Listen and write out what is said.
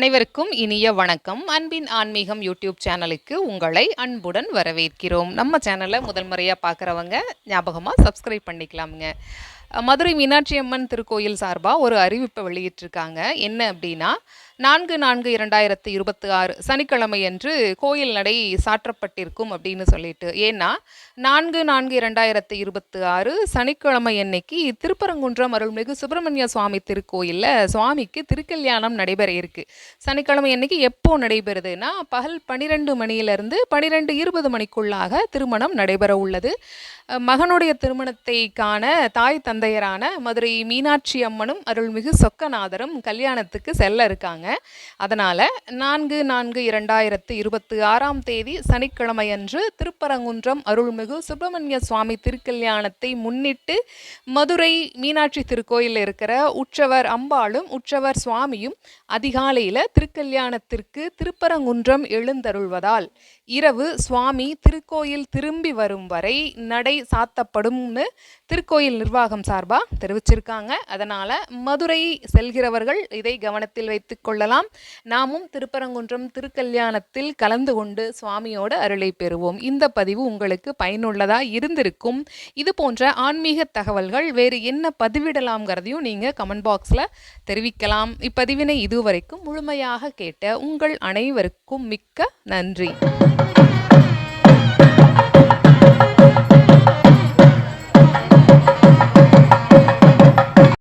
அனைவருக்கும் இனிய வணக்கம். அன்பின் ஆன்மீகம் யூடியூப் சேனலுக்கு உங்களை அன்புடன் வரவேற்கிறோம். நம்ம சேனலை முதல் முறையாக பார்க்குறவங்க ஞாபகமாக சப்ஸ்கிரைப் பண்ணிக்கலாமுங்க. மதுரை மீனாட்சி அம்மன் திருக்கோயில் சார்பாக ஒரு அறிவிப்பை வெளியிட்டிருக்காங்க. என்ன அப்படின்னா, 4/4/2026 சனிக்கிழமை அன்று கோயில் நடை சாற்றப்பட்டிருக்கும் அப்படின்னு சொல்லிட்டு. ஏன்னா 4/4/2026 சனிக்கிழமை அன்னைக்கு திருப்பரங்குன்றம் அருள்மிகு சுப்பிரமணிய சுவாமி திருக்கோயிலில் சுவாமிக்கு திருக்கல்யாணம் நடைபெற இருக்கு. சனிக்கிழமை அன்னைக்கு எப்போ நடைபெறுதுன்னா, பகல் 12 மணியிலிருந்து 12:20 மணிக்குள்ளாக திருமணம் நடைபெற உள்ளது. மகனுடைய திருமணத்தை காண தாய் தந்தையரான மதுரை மீனாட்சி அம்மனும் அருள்மிகு சொக்கநாதரும் கல்யாணத்துக்கு செல்ல இருக்காங்க. அதனால் 4/4/2026 தேதி சனிக்கிழமை அன்று திருப்பரங்குன்றம் அருள்மிகு சுப்பிரமணிய சுவாமி திருக்கல்யாணத்தை முன்னிட்டு மதுரை மீனாட்சி திருக்கோயிலில் இருக்கிற உற்சவர் அம்பாளும் உற்சவர் சுவாமியும் அதிகாலையில் திருக்கல்யாணத்திற்கு திருப்பரங்குன்றம் எழுந்தருள்வதால் இரவு சுவாமி திருக்கோயில் திரும்பி வரும் வரை நடை சாத்தப்படும்னு திருக்கோயில் நிர்வாகம் சார்பாக தெரிவிச்சிருக்காங்க. அதனால் மதுரை செல்கிறவர்கள் இதை கவனத்தில் வைத்து கொள்ளலாம். நாமும் திருப்பரங்குன்றம் திருக்கல்யாணத்தில் கலந்து கொண்டு சுவாமியோட அருளை பெறுவோம். இந்த பதிவு உங்களுக்கு பயனுள்ளதாக இருந்திருக்கும். இது போன்ற ஆன்மீக தகவல்கள் வேறு என்ன பதிவிடலாம்ங்கிறதையும் நீங்கள் கமெண்ட் பாக்ஸில் தெரிவிக்கலாம். இப்பதிவினை இதுவரைக்கும் முழுமையாக கேட்ட உங்கள் அனைவருக்கும் மிக்க நன்றி.